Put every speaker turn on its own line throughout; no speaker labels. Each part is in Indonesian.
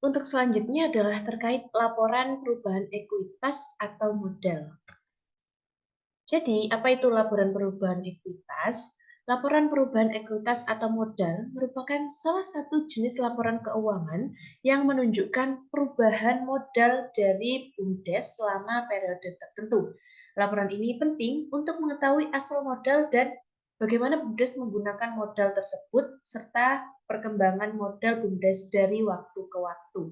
Untuk selanjutnya adalah terkait laporan perubahan ekuitas atau modal. Jadi, apa itu laporan perubahan ekuitas? Laporan perubahan ekuitas atau modal merupakan salah satu jenis laporan keuangan yang menunjukkan perubahan modal dari BUMDes selama periode tertentu. Laporan ini penting untuk mengetahui asal modal dan bagaimana BUMDes menggunakan modal tersebut serta perkembangan modal BUMDes dari waktu ke waktu.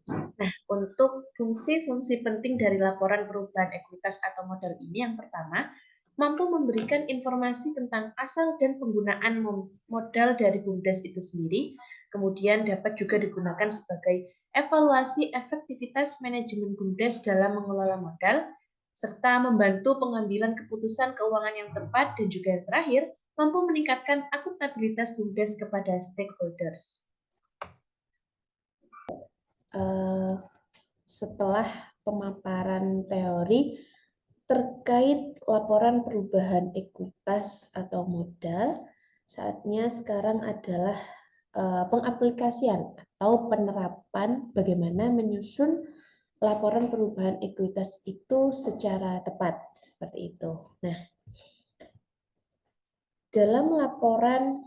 Nah, untuk fungsi-fungsi penting dari laporan perubahan ekuitas atau modal ini, yang pertama, mampu memberikan informasi tentang asal dan penggunaan modal dari BUMDes itu sendiri, kemudian dapat juga digunakan sebagai evaluasi efektivitas manajemen BUMDes dalam mengelola modal, serta membantu pengambilan keputusan keuangan yang tepat, dan juga yang terakhir, mampu meningkatkan akuntabilitas BUMDes kepada stakeholders.
Setelah pemaparan teori terkait laporan perubahan ekuitas atau modal, saatnya sekarang adalah pengaplikasian atau penerapan bagaimana menyusun laporan perubahan ekuitas itu secara tepat, seperti itu. Nah, dalam laporan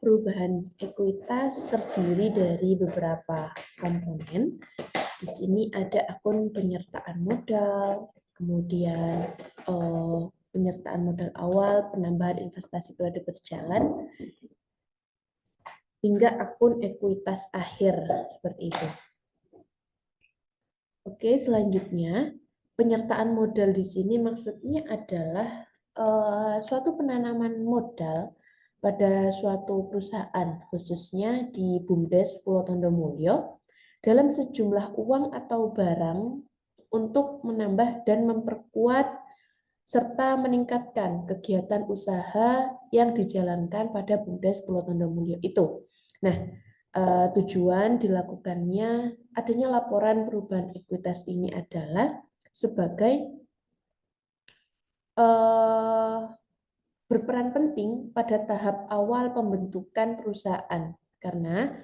perubahan ekuitas terdiri dari beberapa komponen. Di sini ada akun penyertaan modal, kemudian penyertaan modal awal, penambahan investasi periode berjalan, hingga akun ekuitas akhir, seperti itu. Oke, selanjutnya penyertaan modal di sini maksudnya adalah suatu penanaman modal pada suatu perusahaan, khususnya di BUMDes Pulau Tondomulyo, dalam sejumlah uang atau barang untuk menambah dan memperkuat serta meningkatkan kegiatan usaha yang dijalankan pada BUMDes Pulau Tondomulyo itu. Nah, tujuan dilakukannya adanya laporan perubahan ekuitas ini adalah sebagai berperan penting pada tahap awal pembentukan perusahaan, karena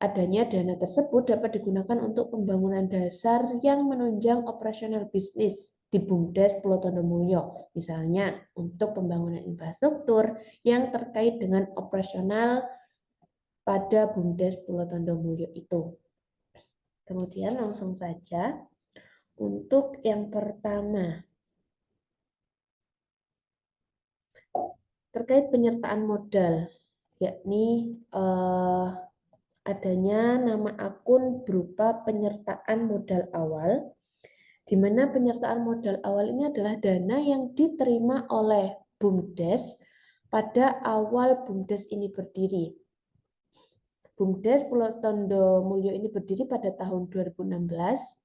adanya dana tersebut dapat digunakan untuk pembangunan dasar yang menunjang operasional bisnis di BUMDes Pulau Tondomulyo, misalnya untuk pembangunan infrastruktur yang terkait dengan operasional pada BUMDes Pulau Tondomulyo itu. Kemudian langsung saja untuk yang pertama, terkait penyertaan modal, yakni adanya nama akun berupa penyertaan modal awal, di mana penyertaan modal awal ini adalah dana yang diterima oleh BUMDes pada awal BUMDes ini berdiri. BUMDes Pulau Tondomulyo ini berdiri pada tahun 2016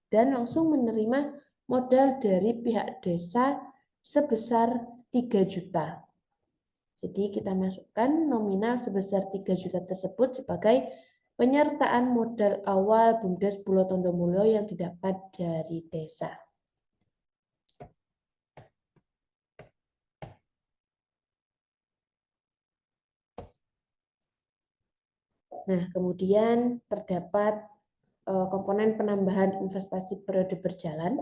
dan langsung menerima modal dari pihak desa sebesar 3 juta. Jadi kita masukkan nominal sebesar 3 juta tersebut sebagai penyertaan modal awal BUMDes Pulau Tondomulyo yang didapat dari desa. Nah, kemudian terdapat komponen penambahan investasi periode berjalan.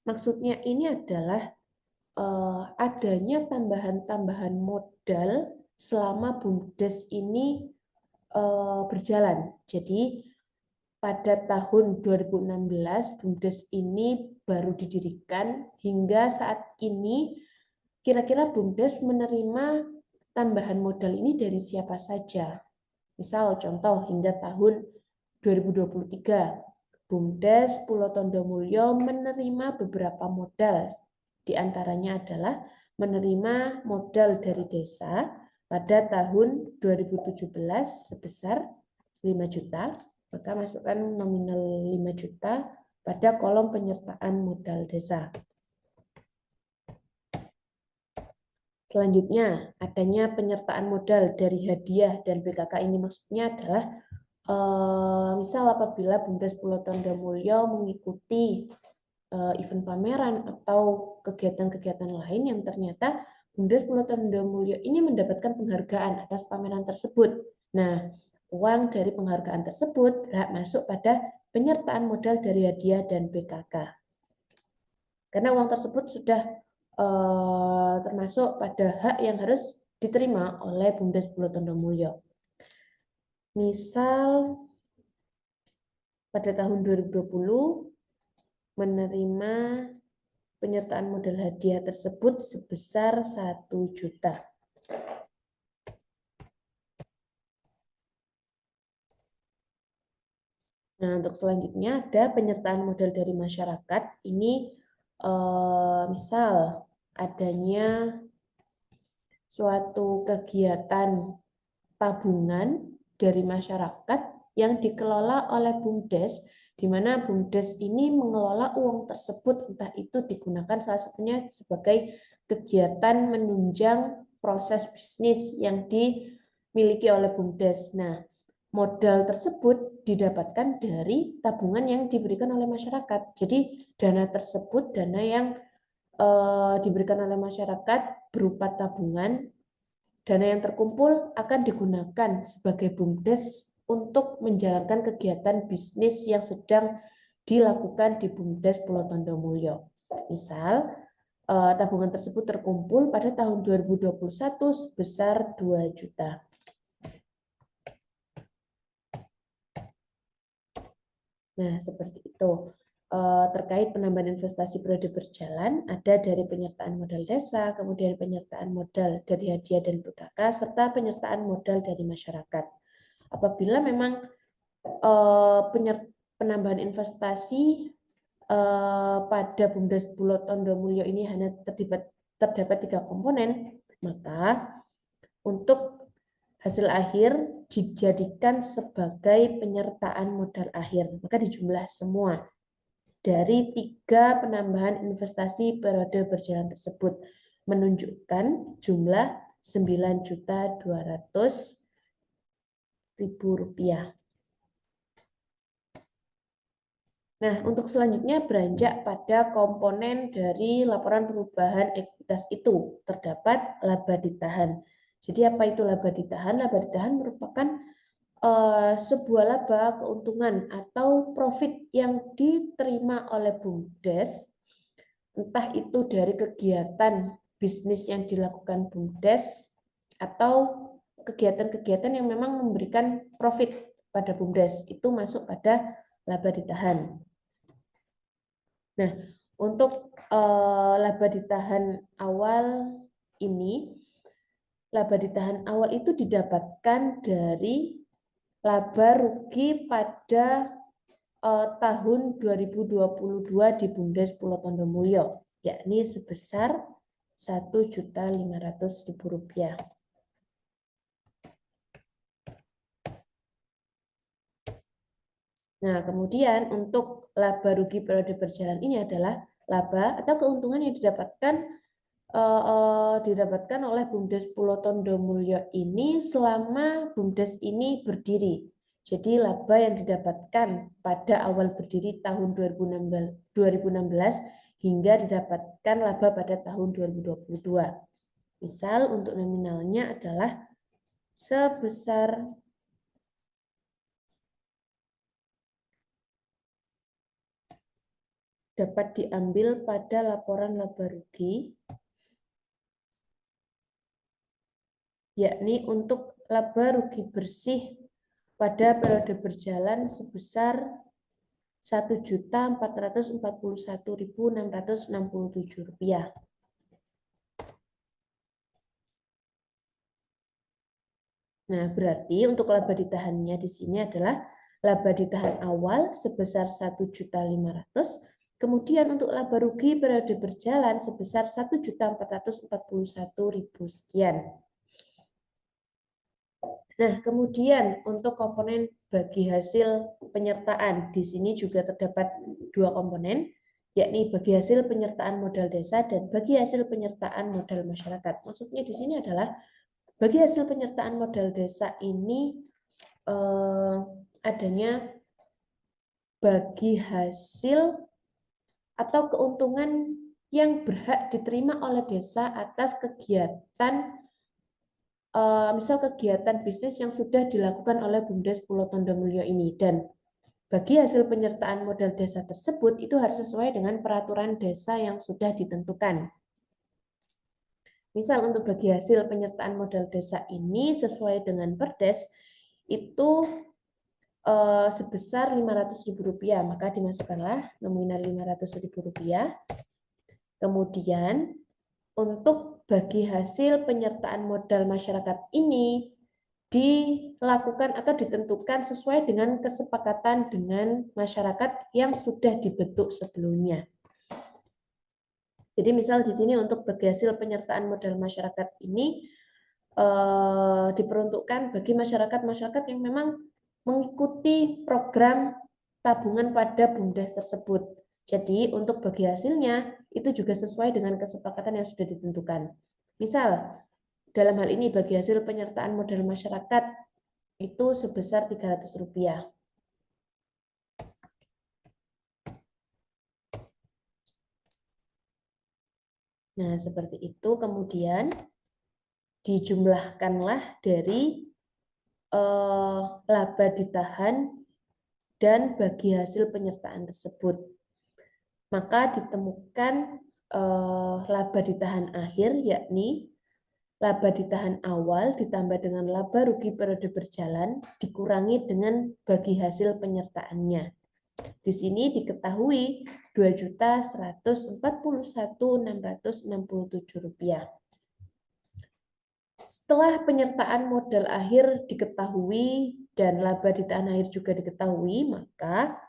Maksudnya ini adalah adanya tambahan-tambahan modal selama BUMDes ini berjalan. Jadi pada tahun 2016 BUMDes ini baru didirikan, hingga saat ini kira-kira BUMDes menerima tambahan modal ini dari siapa saja. Misal contoh hingga tahun 2023 BUMDes Pulau Tondomulyo menerima beberapa modal. Di antaranya adalah menerima modal dari desa pada tahun 2017 sebesar 5 juta, maka masukkan nominal 5 juta pada kolom penyertaan modal desa. Selanjutnya, adanya penyertaan modal dari hadiah dan BKK ini maksudnya adalah misal apabila BUMDes Pulau Tondomulyo mengikuti event pameran atau kegiatan-kegiatan lain yang ternyata BUMDes Pulau Tondomulyo ini mendapatkan penghargaan atas pameran tersebut. Nah, uang dari penghargaan tersebut berhak masuk pada penyertaan modal dari hadiah dan BKK. Karena uang tersebut sudah termasuk pada hak yang harus diterima oleh BUMDes Pulau Tondomulyo. Misal pada tahun 2020 menerima penyertaan modal hadiah tersebut sebesar 1 juta. Nah, untuk selanjutnya ada penyertaan modal dari masyarakat. Ini misal adanya suatu kegiatan tabungan dari masyarakat yang dikelola oleh BUMDes, di mana BUMDes ini mengelola uang tersebut, entah itu digunakan salah satunya sebagai kegiatan menunjang proses bisnis yang dimiliki oleh BUMDes. Nah, modal tersebut didapatkan dari tabungan yang diberikan oleh masyarakat. Jadi dana tersebut, dana yang diberikan oleh masyarakat berupa tabungan, dana yang terkumpul akan digunakan sebagai BUMDes untuk menjalankan kegiatan bisnis yang sedang dilakukan di BUMDes Pulau Tondomulyo. Misal, tabungan tersebut terkumpul pada tahun 2021 sebesar 2 juta. Nah, seperti itu. Terkait penambahan investasi periode berjalan, ada dari penyertaan modal desa, kemudian penyertaan modal dari hadiah dan BKK, serta penyertaan modal dari masyarakat. Apabila memang penambahan investasi pada BUMDes Pulau Tondomulyo ini hanya terdapat 3 komponen, maka untuk hasil akhir dijadikan sebagai penyertaan modal akhir, maka dijumlah semua dari 3 penambahan investasi periode berjalan tersebut menunjukkan jumlah Rp9.200.000. Nah, untuk selanjutnya beranjak pada komponen dari laporan perubahan ekuitas itu, terdapat laba ditahan. Jadi apa itu laba ditahan? Laba ditahan merupakan sebuah laba, keuntungan atau profit yang diterima oleh BUMDes, entah itu dari kegiatan bisnis yang dilakukan BUMDes atau kegiatan-kegiatan yang memang memberikan profit pada BUMDes, itu masuk pada laba ditahan. Nah, untuk laba ditahan awal ini, laba ditahan awal itu didapatkan dari laba rugi pada tahun 2022 di BUMDes Pulau Tondomulyo, yakni sebesar Rp1.500.000. Nah, kemudian untuk laba rugi periode berjalan ini adalah laba atau keuntungan yang didapatkan oleh BUMDes Pulau Tondomulyo ini selama BUMDes ini berdiri. Jadi laba yang didapatkan pada awal berdiri tahun 2016 hingga didapatkan laba pada tahun 2022. Misal untuk nominalnya adalah sebesar dapat diambil pada laporan laba rugi, yakni untuk laba rugi bersih pada periode berjalan sebesar Rp1.441.667. Nah, berarti untuk laba ditahannya di sini adalah laba ditahan awal sebesar 1.500.000, kemudian untuk laba rugi periode berjalan sebesar 1.441.000 sekian. Nah, kemudian untuk komponen bagi hasil penyertaan, di sini juga terdapat 2 komponen, yakni bagi hasil penyertaan modal desa dan bagi hasil penyertaan modal masyarakat. Maksudnya di sini adalah bagi hasil penyertaan modal desa ini adanya bagi hasil atau keuntungan yang berhak diterima oleh desa atas kegiatan misal kegiatan bisnis yang sudah dilakukan oleh BUMDes Pulau Tondomulyo ini, dan bagi hasil penyertaan modal desa tersebut itu harus sesuai dengan peraturan desa yang sudah ditentukan. Misal untuk bagi hasil penyertaan modal desa ini sesuai dengan Perdes itu sebesar Rp500.000, maka dimasukkanlah nominal Rp500.000. Kemudian untuk bagi hasil penyertaan modal masyarakat ini dilakukan atau ditentukan sesuai dengan kesepakatan dengan masyarakat yang sudah dibentuk sebelumnya. Jadi misal di sini untuk bagi hasil penyertaan modal masyarakat ini diperuntukkan bagi masyarakat yang memang mengikuti program tabungan pada BUMDes tersebut. Jadi untuk bagi hasilnya itu juga sesuai dengan kesepakatan yang sudah ditentukan. Misal dalam hal ini bagi hasil penyertaan modal masyarakat itu sebesar Rp300. Nah, seperti itu. Kemudian dijumlahkanlah dari laba ditahan dan bagi hasil penyertaan tersebut. Maka ditemukan laba ditahan akhir, yakni laba ditahan awal ditambah dengan laba rugi periode berjalan dikurangi dengan bagi hasil penyertaannya. Di sini diketahui Rp2.141.667. Setelah penyertaan modal akhir diketahui dan laba ditahan akhir juga diketahui, maka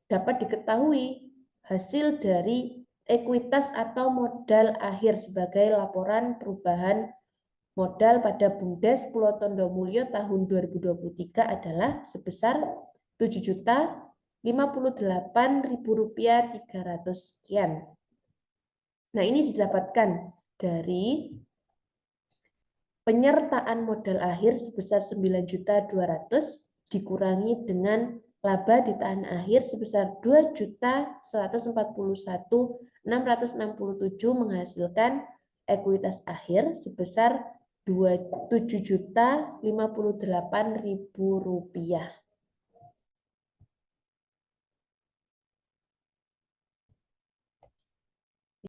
dapat diketahui hasil dari ekuitas atau modal akhir sebagai laporan perubahan modal pada BUMDes Pulau Tondomulyo tahun 2023 adalah sebesar Rp7.058.300 sekian. Nah, ini didapatkan dari penyertaan modal akhir sebesar 9.200.000 dikurangi dengan laba ditahan akhir sebesar 2.141.667 menghasilkan ekuitas akhir sebesar Rp7.058.000.